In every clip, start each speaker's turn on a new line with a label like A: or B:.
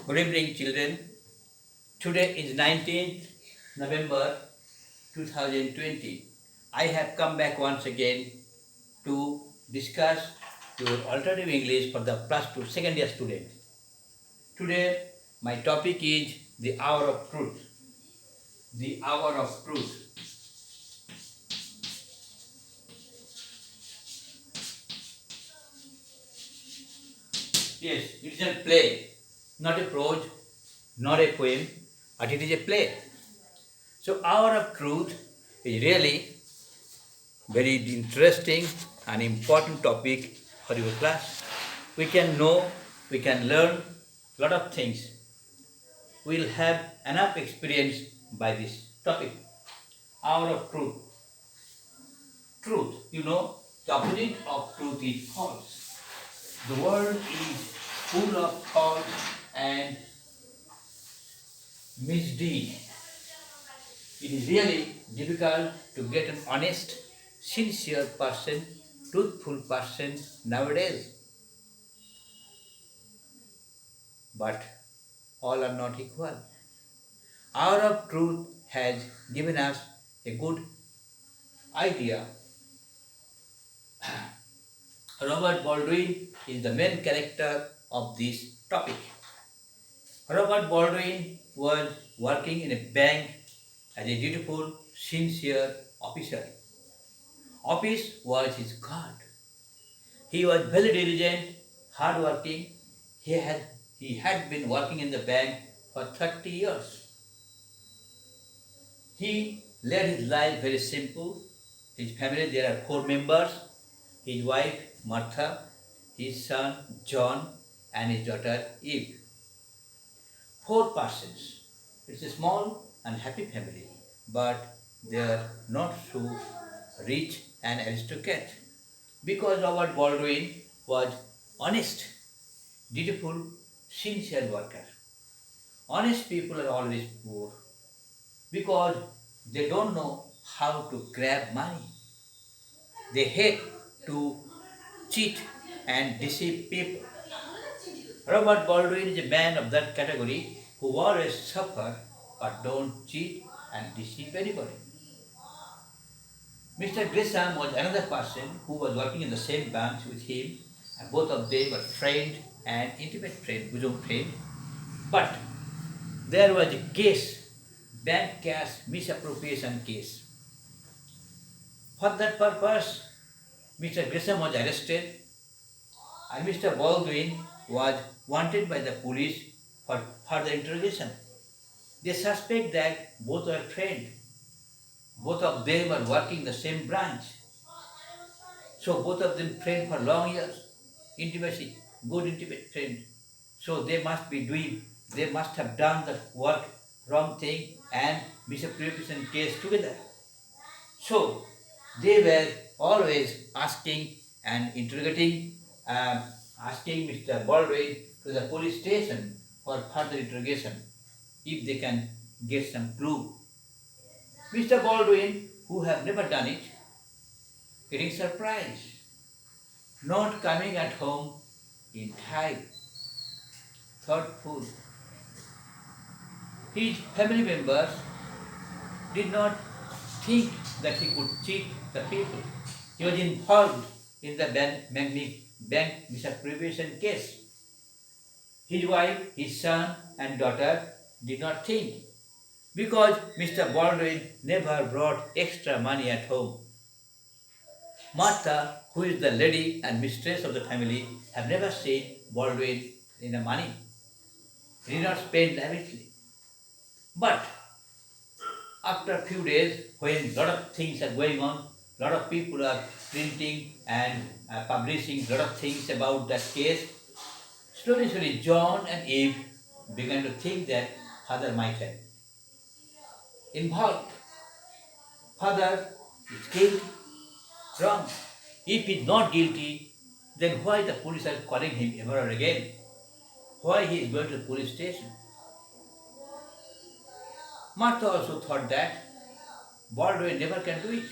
A: Good evening, children. Today is 19th November 2020. I have come back once again to discuss your alternative English for the plus two second year student. Today, my topic is the hour of truth. The hour of truth. Yes, it is a play, not a prose, not a poem, but it is a play. So, hour of truth is really very interesting and important topic for your class. We can know, we can learn a lot of things. We'll have enough experience by this topic. Hour of truth. Truth, the opposite of truth is false. The world is full of false and misdeed. It is really difficult to get an honest, sincere person, truthful person nowadays. But all are not equal. Hour of Truth has given us a good idea. Robert Baldwin is the main character of this topic. Robert Baldwin was working in a bank as a dutiful, sincere officer. Office was his God. He was very diligent, hardworking. He had been working in the bank for 30 years. He led his life very simple. His family, there are four members: his wife Martha, his son John, and his daughter Eve. Four persons. It's a small and happy family, but they are not so rich and aristocrat. Because Robert Baldwin was honest, dutiful, sincere worker. Honest people are always poor because they don't know how to grab money. They hate to cheat and deceive people. Robert Baldwin is a man of that category who always suffer but don't cheat and deceive anybody. Mr. Grisham was another person who was working in the same branch with him, and both of them were friend and intimate friend, bosom friend. But there was a case, bank cash misappropriation case. For that purpose, Mr. Grisham was arrested and Mr. Baldwin was wanted by the police for further interrogation. They suspect that both were friends. Both of them were working the same branch. So both of them friends for long years. Intimacy, good intimate friend. So they must have done the work, wrong thing and misappropriation case together. So they were always asking and interrogating, asking Mr. Baldwin to the police station for further interrogation if they can get some clue. Mr. Baldwin, who have never done it, getting surprised, not coming at home in time, thoughtful. His family members did not think that he could cheat the people. He was involved in the bank misappropriation case. His wife, his son, and daughter did not think because Mr. Baldwin never brought extra money at home. Martha, who is the lady and mistress of the family, have never seen Baldwin in the money. He did not spend lavishly. But after a few days, when lot of things are going on, lot of people are printing and publishing lot of things about that case, slowly, John and Eve began to think that father might have involved. Father is guilty, wrong. If he is not guilty, then why the police are calling him ever and again? Why he is going to the police station? Martha also thought that Baldwin never can do it.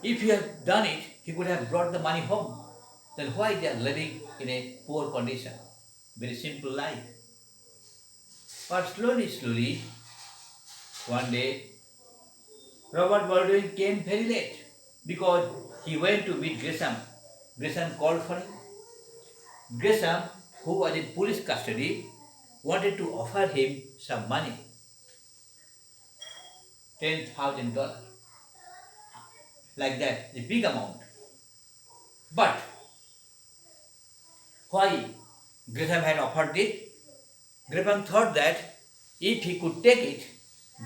A: If he had done it, he could have brought the money home. Then why they are living in a poor condition? very simple life. But slowly, one day, Robert Baldwin came very late because he went to meet Gresham. Gresham called for him. Gresham, who was in police custody, wanted to offer him some money, $10,000, like that, the big amount. But why Gresham had offered it? Gresham thought that if he could take it,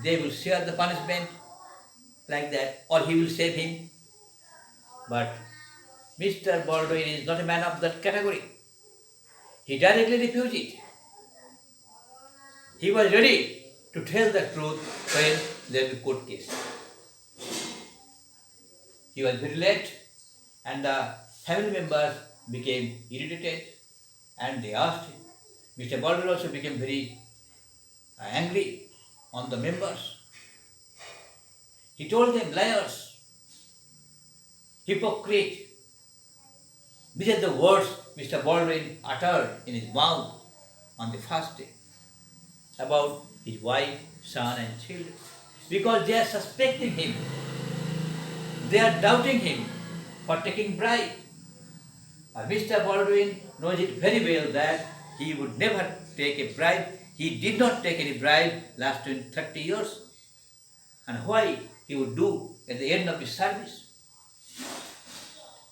A: they will share the punishment, like that, or he will save him. But Mr. Baldwin is not a man of that category. He directly refused it. He was ready to tell the truth when there was a court case. He was very late, and the family members became irritated, and they asked him. Mr. Baldwin also became very angry on the members. He told them, liars, hypocrite. These are the words Mr. Baldwin uttered in his mouth on the first day about his wife, son, and children. Because they are suspecting him, they are doubting him for taking bribe. Mr. Baldwin knows it very well that he would never take a bribe. He did not take any bribe last 30 years. And why he would do at the end of his service?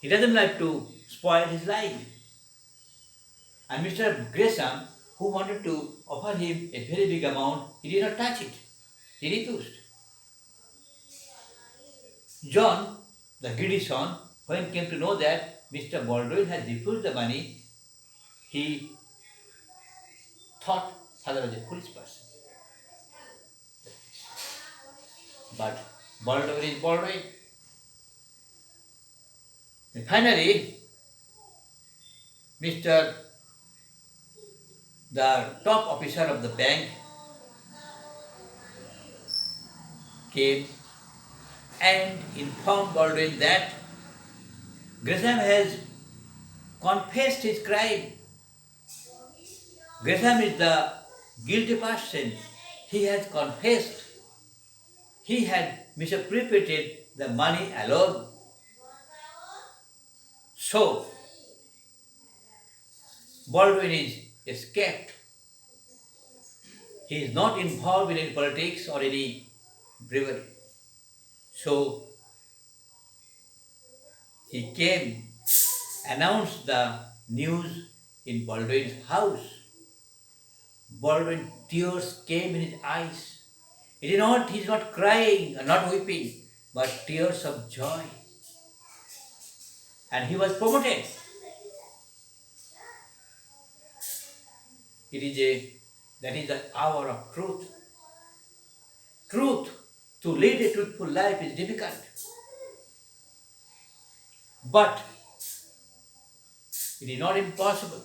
A: He doesn't like to spoil his life. And Mr. Gresham, who wanted to offer him a very big amount, he did not touch it. He refused. John, the greedy son, when came to know that Mr. Baldwin had refused the money, he thought father was a foolish person. But Baldwin is Baldwin. And finally, Mr. the top officer of the bank came and informed Baldwin that Gresham has confessed his crime. Gresham is the guilty person. He has confessed. He had misappropriated the money alone. So, Baldwin is escaped. He is not involved in any politics or any bribery. So, he came, announced the news in Baldwin's house. Baldwin, tears came in his eyes. He is not crying, not weeping, but tears of joy. And he was promoted. That is the hour of truth. Truth, to lead a truthful life is difficult. But it is not impossible.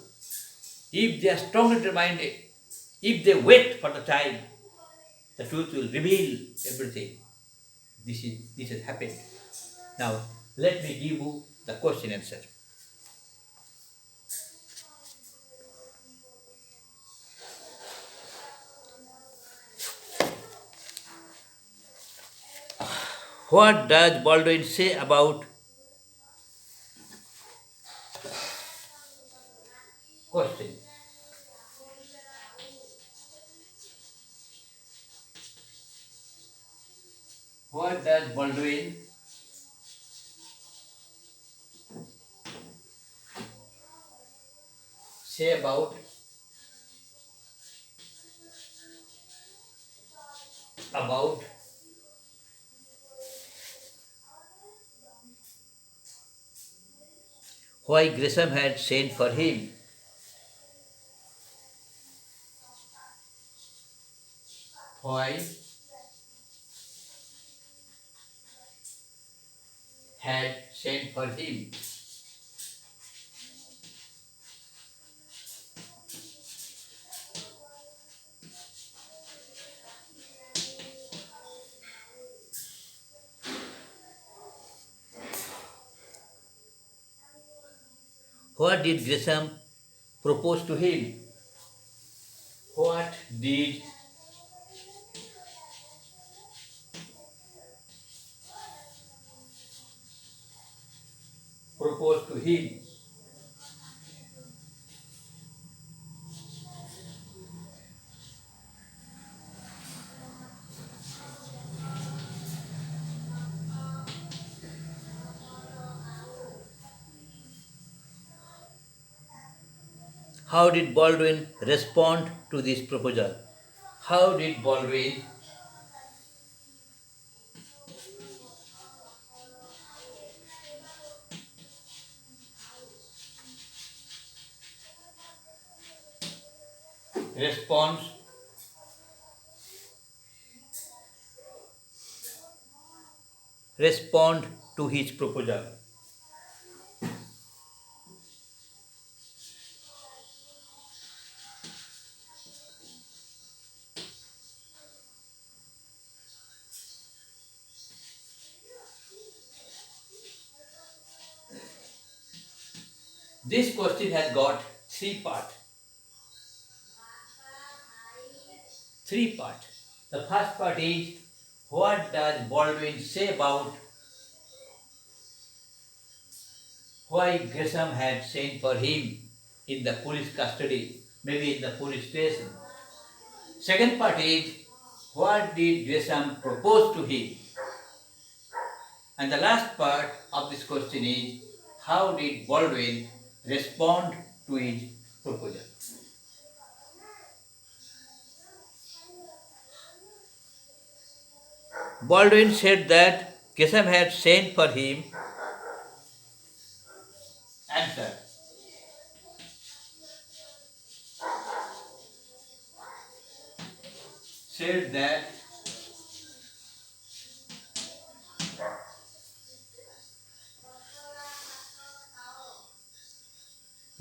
A: If they are strongly determined, if they wait for the time, the truth will reveal everything. This has happened. Now, let me give you the question answer. What does Baldwin say about question? What does Baldwin say about why Gresham had sent for him? Why had sent for him? What did Gresham propose to him? What did propose to him? How did Baldwin respond to this proposal? How did Baldwin respond respond to his proposal? This question has got three parts. Three parts. The first part is, what does Baldwin say about why Gresham had sent for him in the police custody, maybe in the police station? Second part is, what did Gresham propose to him? And the last part of this question is, how did Baldwin respond to his proposal? Baldwin said that Gresham had sent for him. Answer. Said that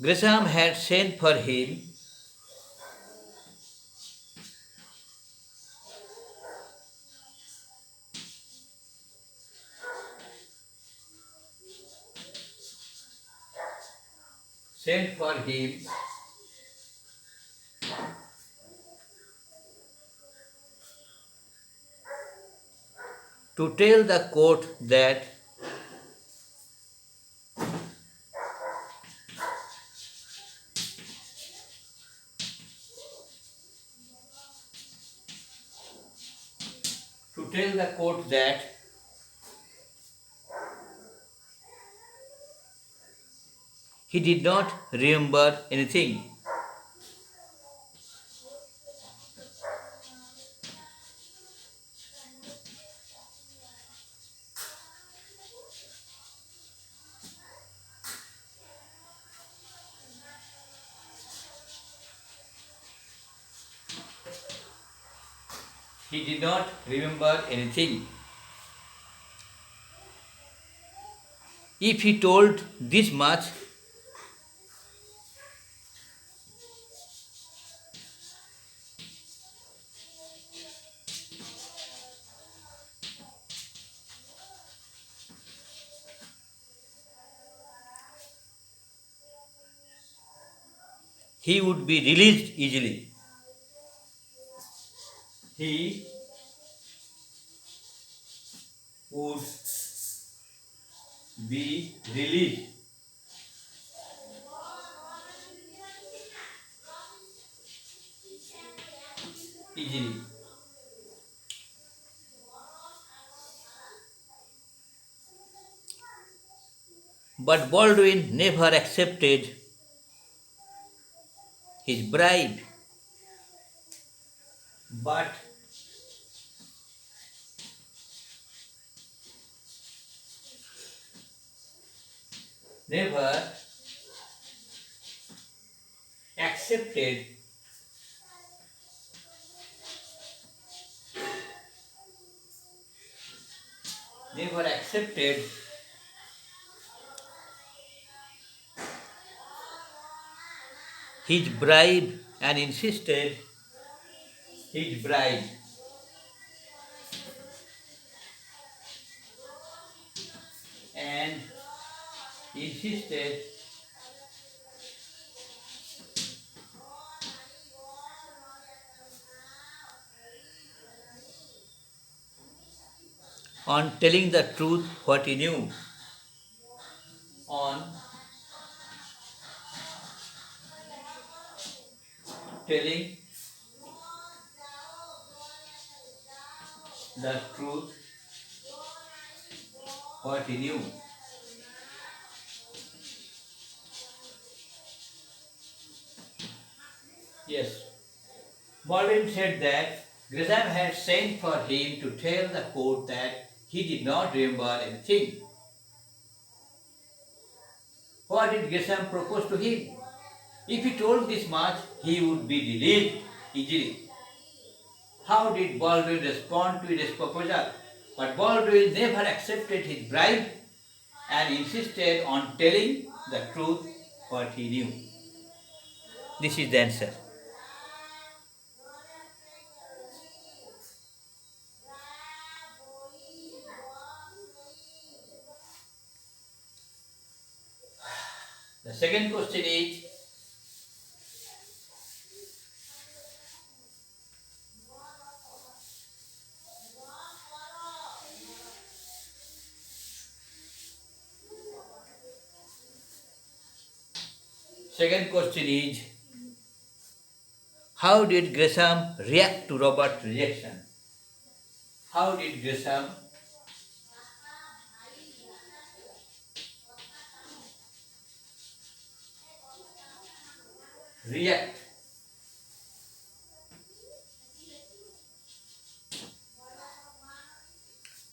A: Gresham had sent for him sent for him to tell the court that to tell the court that he did not remember anything. He did not remember anything. If he told this much, he would be released easily. He would be released easily. But Baldwin never accepted his bribe. But never accepted never accepted his bribe and insisted his bribe and insisted on telling the truth what he knew, on telling the truth what he knew. Yes. Baldwin said that Gresham had sent for him to tell the court that he did not remember anything. What did Gresham propose to him? If he told this much, he would be released easily. How did Baldwin respond to his proposal? But Baldwin never accepted his bribe and insisted on telling the truth what he knew. This is the answer. The second question is, how did Gresham react to Robert's rejection? How did Gresham react?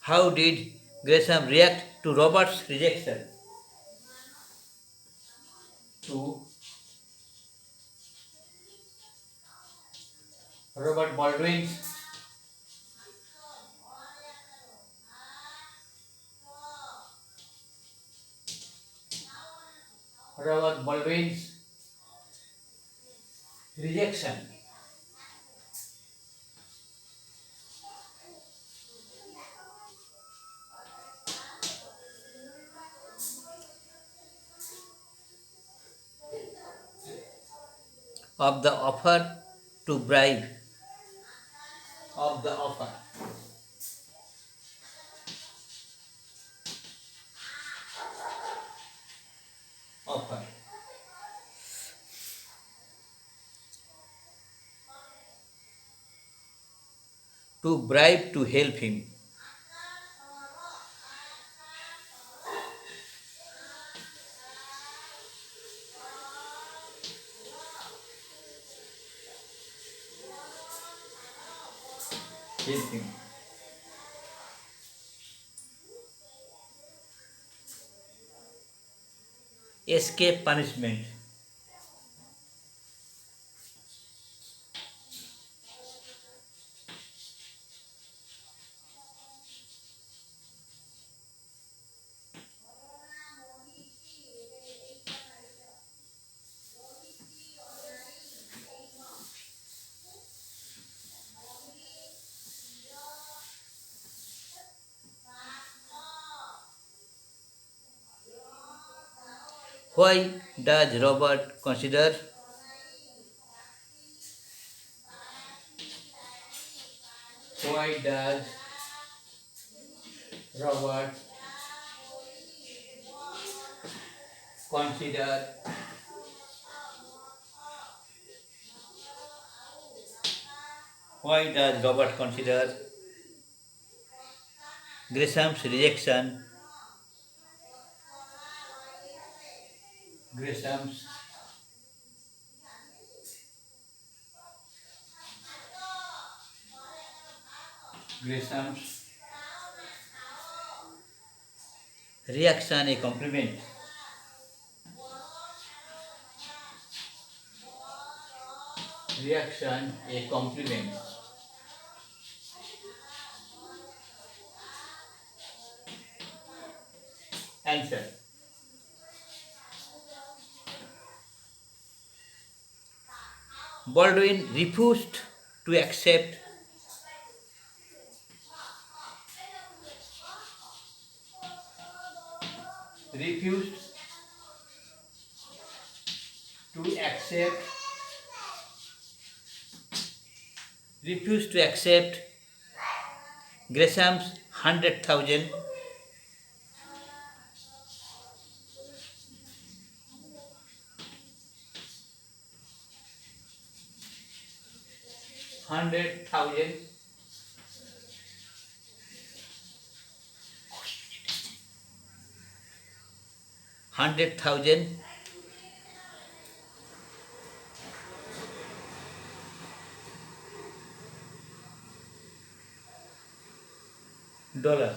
A: How did Gresham react to Robert's rejection? To Robert Baldwin's Robert Baldwin's rejection. Of the offer to bribe. Of the offer. Offer. To bribe to help him. Help him. Escape punishment. Why does Robert consider Why does Robert consider Why does Robert consider Gresham's rejection Gresham's Gresham's reaction a compliment? Reaction a compliment. Answer. Baldwin to accept refused to accept refused to accept Gresham's 100,000, 100,000, 100,000 dollar.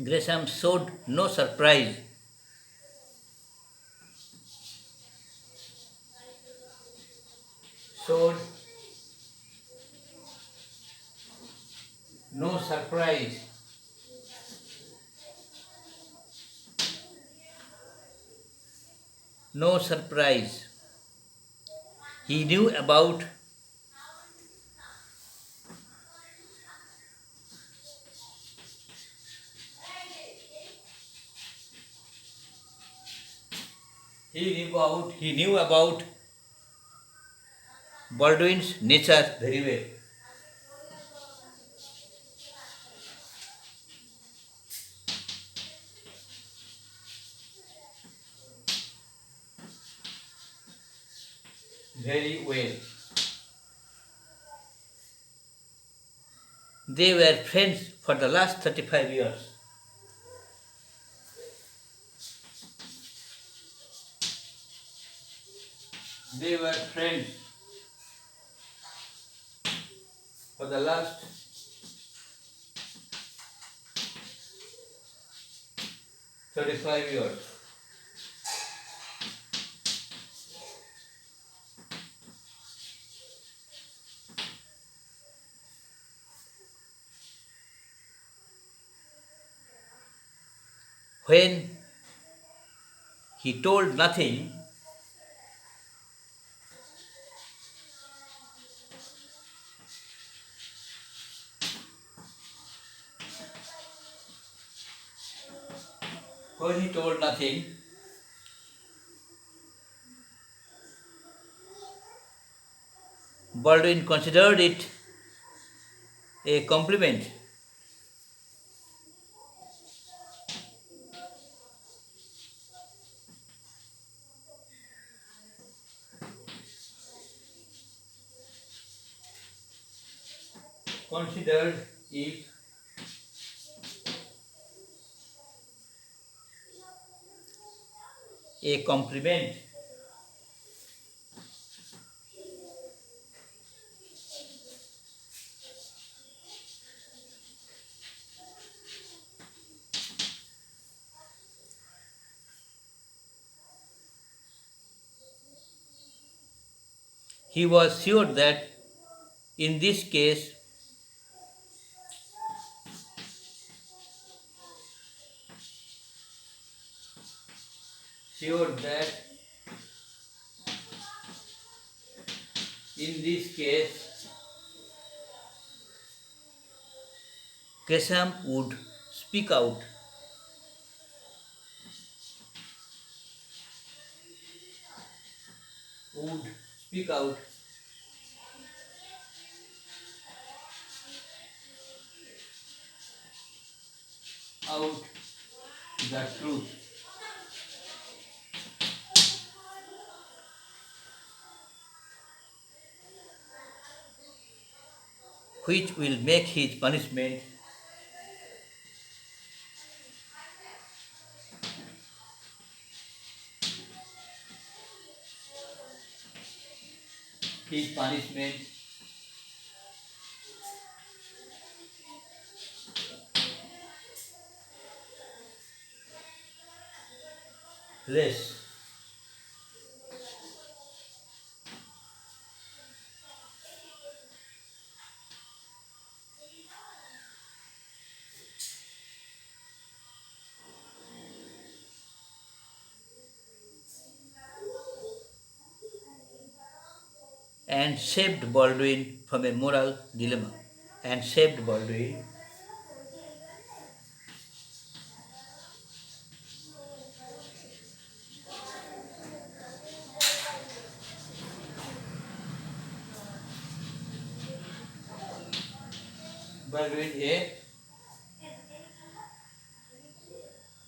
A: Gresham showed no surprise. Showed no surprise. No surprise. He knew about he knew about Baldwin's nature very well. Very well. They were friends for the last 35 years. They were friends for the last 35 years. When he told nothing, when he told nothing, Baldwin considered it a compliment. Considered it a compliment. He was sure that in this case, sure that in this case, Gresham would speak out. Would speak out the truth, which will make his punishment less. And saved Baldwin from a moral dilemma. And saved Baldwin Baldwin A.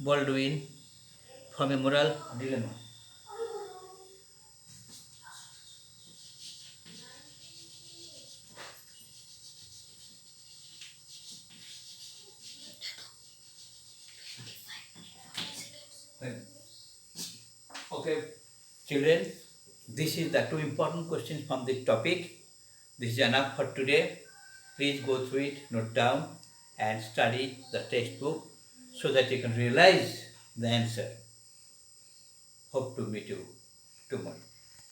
A: Baldwin from a moral dilemma. Okay, children, this is the two important questions from the topic. This is enough for today. Please go through it, note down, and study the textbook so that you can realize the answer. Hope to meet you tomorrow.